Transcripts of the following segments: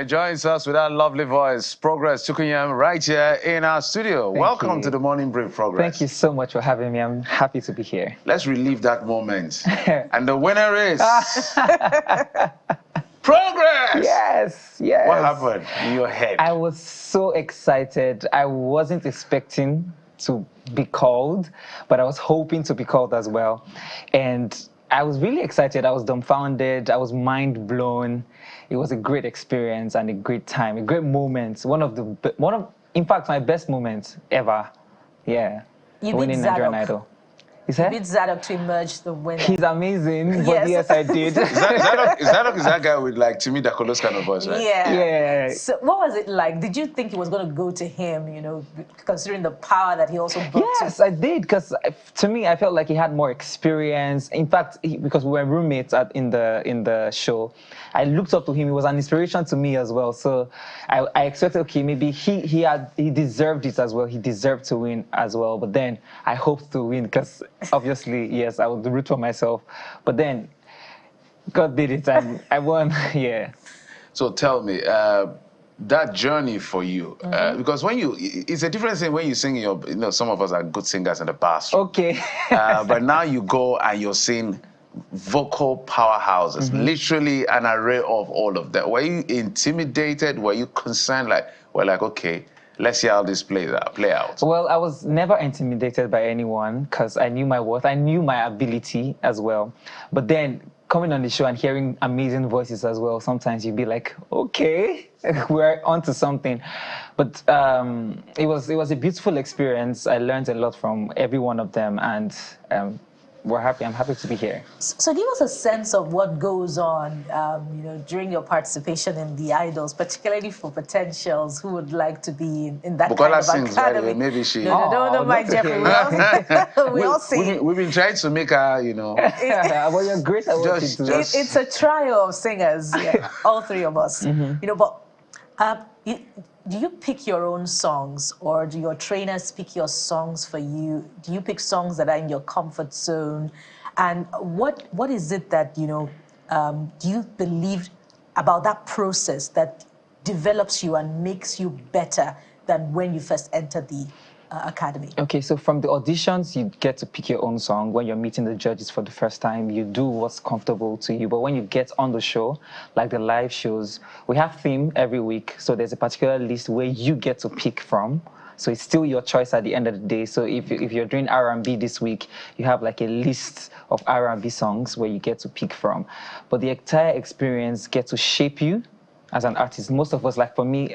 he joins us with that lovely voice, Progress Chukwuyem, right here in our studio. Welcome to the Morning Brief, Progress. Thank you so much for having me. I'm happy to be here. Let's relive that moment. And the winner is... Progress! Yes, yes. What happened in your head? I was so excited. I wasn't expecting to be called, but I was hoping to be called as well. And I was really excited. I was dumbfounded. I was mind blown. It was a great experience and a great time, a great moment. In fact, my best moments ever. Yeah. Winning Nigerian Idol. You beat Zadok to emerge the winner. He's amazing, but yes, I did. Zadok is that guy with like Timmy Dakolo's kind of voice, right? Yeah. Yeah. So what was it like? Did you think he was going to go to him, you know, considering the power that he also brought Yes, I did, because to me, I felt like he had more experience. In fact, because we were roommates in the show, I looked up to him. He was an inspiration to me as well. So I expected, okay, maybe he deserved it as well. He deserved to win as well. But then I hoped to win because obviously, yes, I would root for myself. But then God did it and I won. Yeah. So tell me, that journey for you, because it's a different thing when you sing some of us are good singers in the past. Okay. But now you go and you're seeing vocal powerhouses, literally an array of all of that. Were you intimidated? Were you concerned? Okay, let's see how this play out. Well, I was never intimidated by anyone because I knew my worth. I knew my ability as well. But then coming on the show and hearing amazing voices as well, sometimes you'd be like, okay, we're onto something. But it was a beautiful experience. I learned a lot from every one of them, and I'm happy to be here. So give us a sense of what goes on, during your participation in the Idols, particularly for potentials who would like to be in that Bukola kind of sings, academy. maybe she... No, my Jeffrey. We all sing. We've been trying to make her, Well, you're great at what you do. It's a trio of singers, all three of us. Do you pick your own songs, or do your trainers pick your songs for you? Do you pick songs that are in your comfort zone? And what is it that, do you believe about that process that develops you and makes you better than when you first entered the academy? Okay, so from the auditions, you get to pick your own song. When you're meeting the judges for the first time, you do what's comfortable to you. But when you get on the show, like the live shows, we have theme every week. So there's a particular list where you get to pick from. So it's still your choice at the end of the day. So if you're doing R&B this week, you have like a list of R&B songs where you get to pick from. But the entire experience gets to shape you as an artist. Most of us, like for me,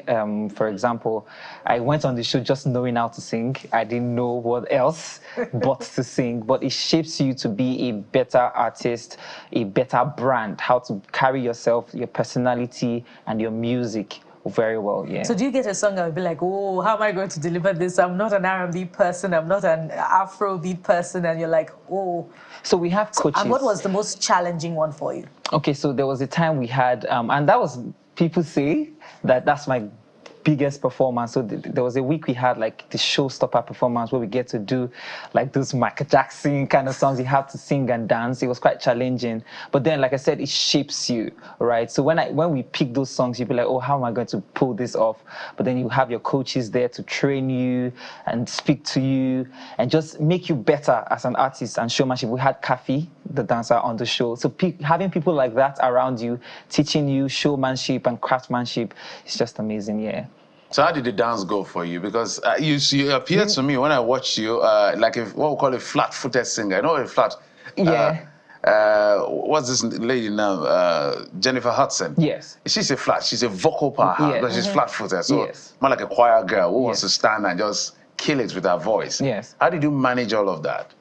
for example, I went on the show just knowing how to sing. I didn't know what else but to sing. But it shapes you to be a better artist, a better brand, how to carry yourself, your personality, and your music very well, yeah. So do you get a song and be like, oh, how am I going to deliver this? I'm not an R&B person. I'm not an Afrobeat person. And you're like, oh. So we have coaches. And what was the most challenging one for you? Okay, so there was a time we had, and that was... People say that that's my biggest performance. So there was a week we had like the showstopper performance where we get to do like those Michael Jackson kind of songs. You have to sing and dance. It was quite challenging. But then, like I said, it shapes you, right? So when we pick those songs, you'll be like, oh, how am I going to pull this off? But then you have your coaches there to train you and speak to you and just make you better as an artist and showmanship. We had Kafi, the dancer, on the show. So having people like that around you, teaching you showmanship and craftsmanship, is just amazing, yeah. So how did the dance go for you? Because you appeared to me when I watched you like what we call a flat-footed singer. I know a flat. Yeah. What's this lady now? Jennifer Hudson. Yes. She's a flat. She's a vocal powerhouse, yes. But she's flat-footed. So yes. More like a choir girl who wants to stand and just kill it with her voice. Yes. How did you manage all of that?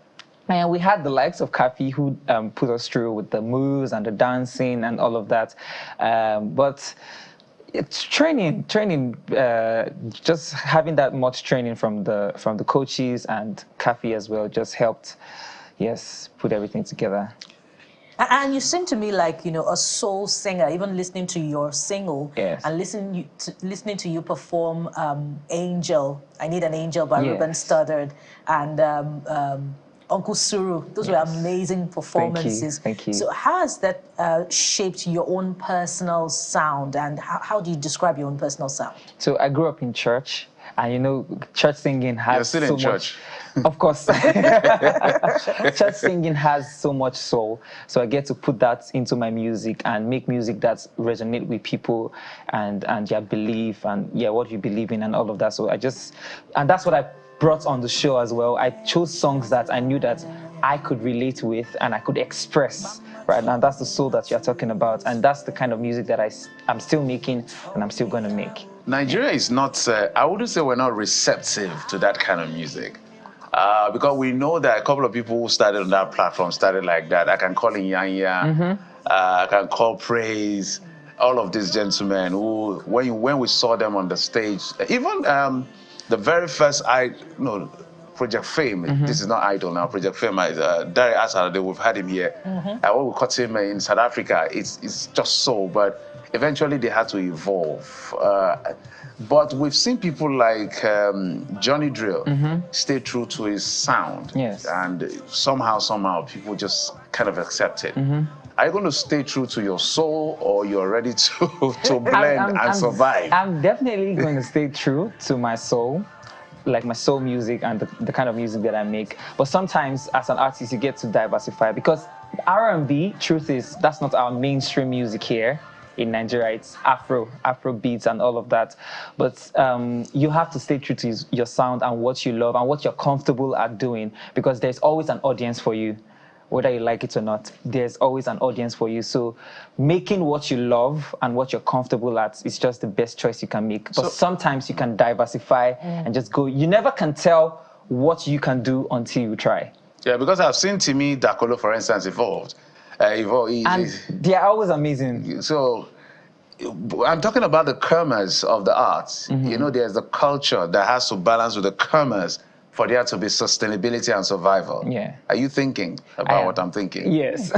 And we had the likes of Kafi who put us through with the moves and the dancing and all of that. But it's training. Just having that much training from the coaches and Kafi as well just helped, yes, put everything together. And you seem to me like, a soul singer, even listening to your single, yes. and listening to you perform Angel, I Need an Angel by yes. Ruben Studdard, and Uncle Suru. Those were amazing performances. Thank you. So how has that shaped your own personal sound, and how do you describe your own personal sound? So I grew up in church, and you know, church singing has You're still so in church. much. Of course, church singing has so much soul. So I get to put that into my music and make music that resonate with people and their belief and what you believe in and all of that. So and that's what I brought on the show as well. I chose songs that I knew that I could relate with and I could express. Right now, that's the soul that you're talking about, and that's the kind of music that I'm still making and I'm still going to make. Nigeria is not, I wouldn't say we're not receptive to that kind of music. Because we know that a couple of people who started on that platform started like that. I can call Inyanya, I can call Praise, all of these gentlemen who, when we saw them on the stage, even the very first, Project Fame, this is not Idol now, Project Fame, Dari Asade, we've had him here. When we caught him in South Africa, it's just so, but eventually they had to evolve. But we've seen people like Johnny Drill stay true to his sound. Yes. And somehow people just kind of accept it. Are you going to stay true to your soul, or you're ready to blend and survive? I'm definitely going to stay true to my soul, like my soul music and the kind of music that I make. But sometimes as an artist, you get to diversify, because R&B, truth is, that's not our mainstream music here in Nigeria. It's Afro beats and all of that. But you have to stay true to your sound and what you love and what you're comfortable at doing, because there's always an audience for you. Whether you like it or not, there's always an audience for you. So making what you love and what you're comfortable at is just the best choice you can make. But sometimes you can diversify and just go. You never can tell what you can do until you try. Yeah, because I've seen Timi Dakolo, for instance, evolve. And they are always amazing. So I'm talking about the commerce of the arts. You know, there's the culture that has to balance with the commerce for there to be sustainability and survival. Yeah. Are you thinking about what I'm thinking? Yes.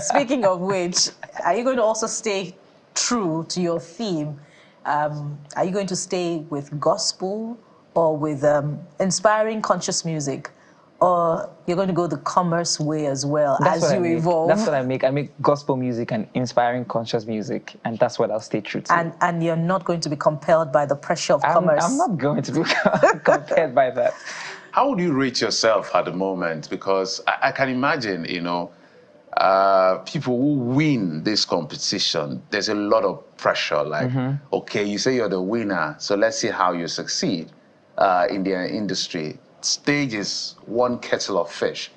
Speaking of which, are you going to also stay true to your theme? Are you going to stay with gospel or with inspiring conscious music? Or you're going to go the commerce way as well as you evolve? That's what I make. I make gospel music and inspiring conscious music, and that's what I'll stay true to. And you're not going to be compelled by the pressure of commerce? I'm not going to be compelled by that. How would you rate yourself at the moment? Because I can imagine, you know, people who win this competition, there's a lot of pressure. Like, okay, you say you're the winner, so let's see how you succeed in the industry. Stage is one kettle of fish.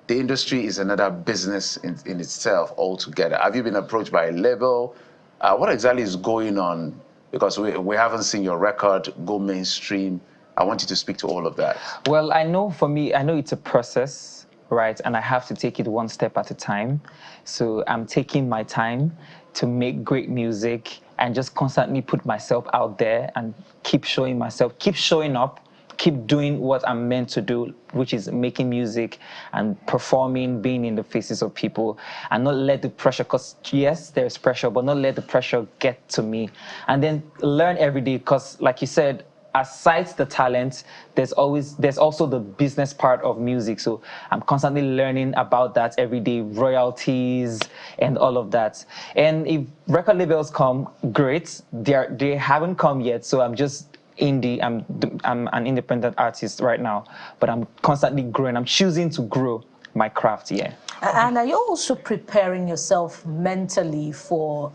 The industry is another business in itself altogether. Have you been approached by a label? What exactly is going on? Because we haven't seen your record go mainstream. I want you to speak to all of that. Well, I know for me, I know it's a process, right? And I have to take it one step at a time. So I'm taking my time to make great music and just constantly put myself out there and keep showing myself, keep showing up, keep doing what I'm meant to do, which is making music and performing, being in the faces of people, and not let the pressure, because yes, there's pressure, but not let the pressure get to me. And then learn every day, because like you said, aside the talent, there's also the business part of music. So I'm constantly learning about that every day, royalties and all of that. And if record labels come, great. They haven't come yet, so I'm just indie. I'm an independent artist right now, but I'm constantly growing. I'm choosing to grow my craft. Yeah. And are you also preparing yourself mentally for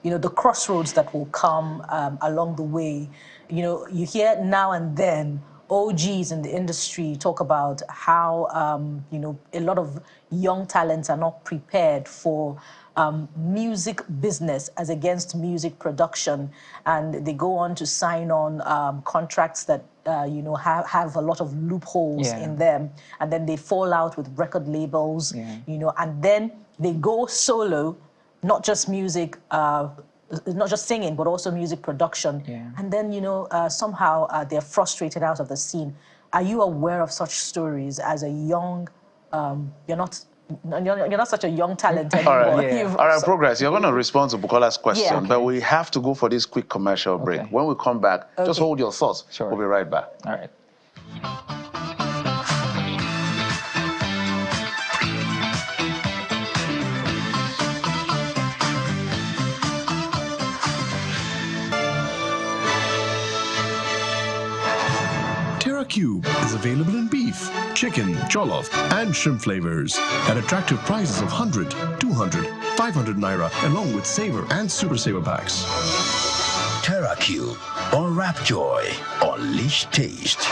the crossroads that will come along the way? You know, you hear now and then OGs in the industry talk about how a lot of young talents are not prepared for music business as against music production, and they go on to sign on contracts that have a lot of loopholes in them, and then they fall out with record labels, and then they go solo, not just music, not just singing, but also music production, and then somehow they're frustrated out of the scene. Are you aware of such stories as a young? You're not such a young talent anymore. All right, Progress, you're going to respond to Bukola's question, but we have to go for this quick commercial break. When we come back, just hold your thoughts. Sure. We'll be right back. All right. Terra Cube is available in beef, chicken, jollof, and shrimp flavors at attractive prices of 100, 200, 500 naira, along with saver and super saver packs. Terra Cube. Unwrap joy. Unleash taste.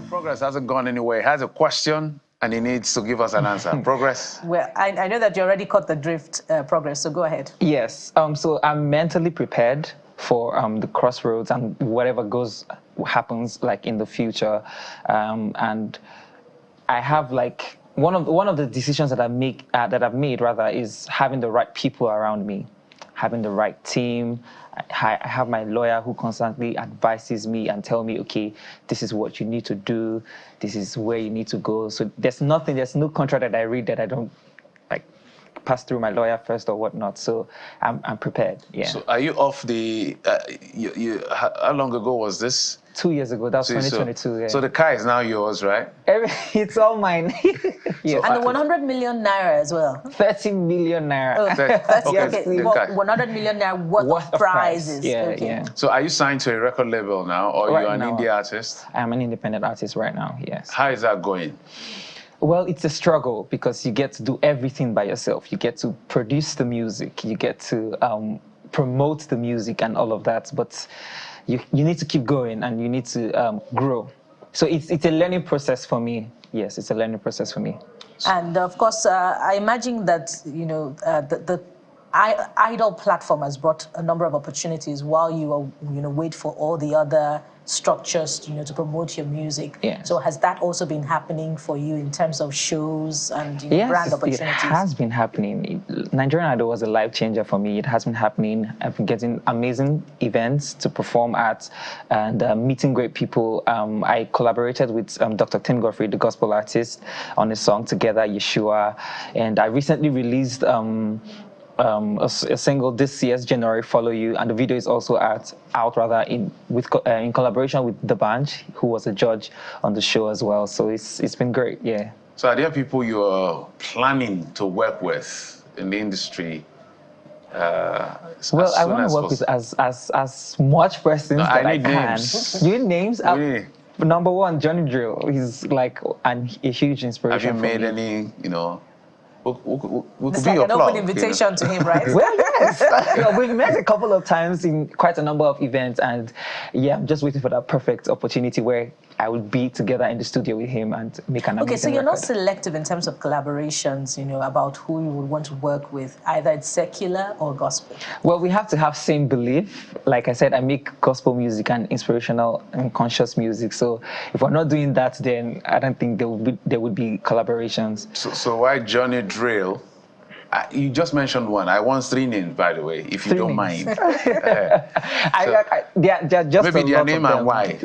Progress hasn't gone anywhere. He has a question and he needs to give us an answer. Progress? Well, I know that you already caught the drift, Progress, so go ahead. Yes. So I'm mentally prepared for the crossroads and whatever happens like in the future. And I have like one of the decisions that I've made is having the right people around me, having the right team. I have my lawyer who constantly advises me and tell me, okay, this is what you need to do. This is where you need to go. So there's no contract that I read that I don't like pass through my lawyer first or whatnot. So I'm prepared. Yeah. So are you off the? How long ago was this? 2 years ago. That was 2022. Yeah. So the car is now yours, right? It's all mine. Yes. And the 100 million naira as well. 30 million naira. Oh, okay. Well, 100 million naira worth of prizes. Yeah, okay. yeah. So are you signed to a record label now, or Right you're an now, indie artist? I'm an independent artist right now. Yes. How is that going? Well, it's a struggle because you get to do everything by yourself. You get to produce the music. You get to promote the music and all of that. But you need to keep going and you need to grow. So it's a learning process for me. Yes, it's a learning process for me. And of course, I imagine that the Idol platform has brought a number of opportunities while you wait for all the other structures to promote your music. Yes. So has that also been happening for you in terms of shows and brand opportunities? It has been happening. Nigerian Idol was a life changer for me. It has been happening. I've been getting amazing events to perform at and meeting great people. I collaborated with Dr. Tim Godfrey, the gospel artist, on a song together, Yeshua. And I recently released a single this year's January, Follow You, and the video is also out in collaboration with The Bunch, who was a judge on the show as well. So it's been great, yeah. So are there people you are planning to work with in the industry? Well, I want to work with as much persons that I can. Names. You need names? Number one, Johnny Drill. He's like a huge inspiration. Have you made me. any, It's like an open invitation to him, right? Well, yes. We've met a couple of times in quite a number of events, and yeah, I'm just waiting for that perfect opportunity where I would be together in the studio with him and make an amazing Okay, so you're record. not selective in terms of collaborations, about who you would want to work with, either it's secular or gospel. Well, we have to have same belief. Like I said, I make gospel music and inspirational and conscious music. So if we're not doing that, then I don't think there would be collaborations. So why Johnny Drill? You just mentioned one. I want 3 names, by the way, if you don't mind. They're just maybe their name and them. why.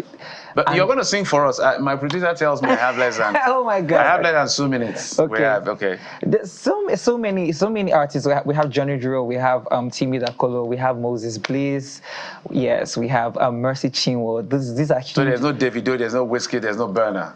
But you're going to sing for us. My producer tells me I have less than. Oh my God! I have less than 2 minutes. Okay. There's so many artists. We have Johnny Drill. We have Timi Dakolo. We have Moses Bliss. Yes, we have Mercy Chinwo. These are huge. So there's no Davido, there's no Whiskey, there's no Burner.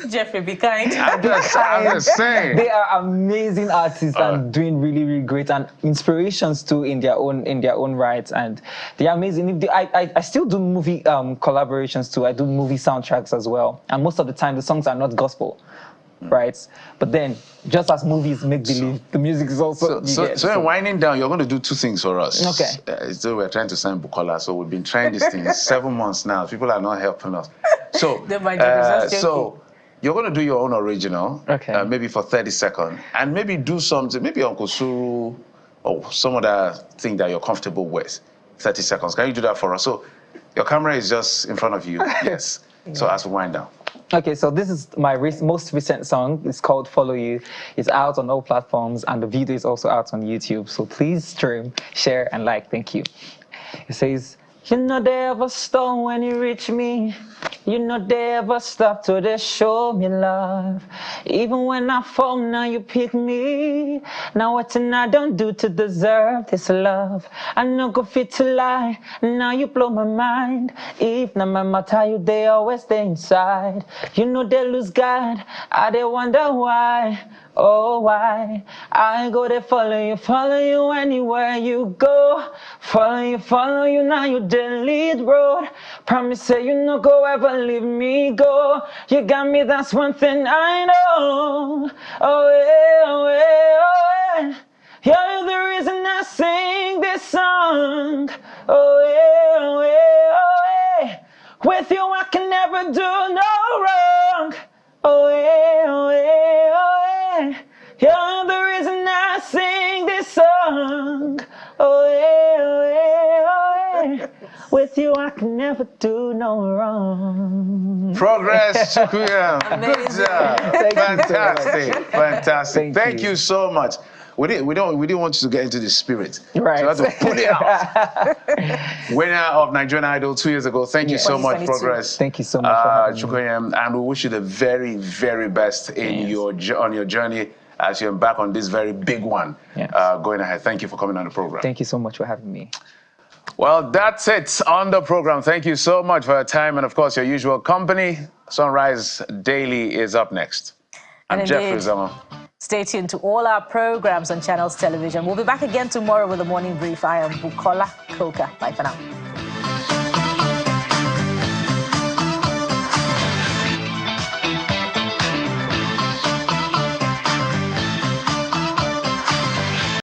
Jeffrey, be kind. I'm just saying. They are amazing artists and doing really, really great and inspirations too in their own rights, and they are amazing. I still do movie collaborations too. I do movie soundtracks as well, and most of the time the songs are not gospel, right? But then, just as movies make believe, the music is also. So in winding down, you're going to do 2 things for us. Okay. So we're trying to sign Bukola, so we've been trying these things 7 months now. People are not helping us. So you're going to do your own original, okay? Maybe for 30 seconds, and maybe do something, maybe Uncle Suru or some other thing that you're comfortable with. 30 seconds. Can you do that for us? So your camera is just in front of you. Yes. Yeah. So as we wind down. Okay, so this is my most recent song. It's called Follow You. It's out on all platforms, and the video is also out on YouTube. So please stream, share, and like. Thank you. It says, you know they have a stone when you reach me. You know they ever stop to they show me love. Even when I fall, now you pick me. Now what I don't do to deserve this love. I no go fit to lie, now you blow my mind. If not my matter, you they always stay inside. You know they lose God, I they wonder why. Oh, why? I go there, follow you anywhere you go. Follow you, now you the lead road. Promise say you no go ever leave me go. You got me, that's one thing I know. Oh, yeah, oh, yeah, oh, yeah. You're the reason I sing this song. Oh, yeah, oh, yeah, oh, yeah. With you I can never do no wrong. Oh, yeah, oh, yeah, oh, yeah. You're the reason I sing this song. Oh, yeah, oh, yeah, oh, yeah. With you I can never do no wrong. Progress, Chukwuem. Good job. Fantastic. Fantastic. Thank you so much. We didn't want you to get into the spirit. Right. So we had to pull it out. Winner of Nigerian Idol 2 years ago. Thank you so much, Progress. Thank you so much for having me. Chukwuem, and we wish you the very, very best in on your journey as you embark on this very big one going ahead. Thank you for coming on the program. Thank you so much for having me. Well, that's it on the program. Thank you so much for your time and, of course, your usual company. Sunrise Daily is up next. I'm Jeffrey Zama. Stay tuned to all our programs on Channels Television. We'll be back again tomorrow with a morning brief. I am Bukola Koka. Bye for now.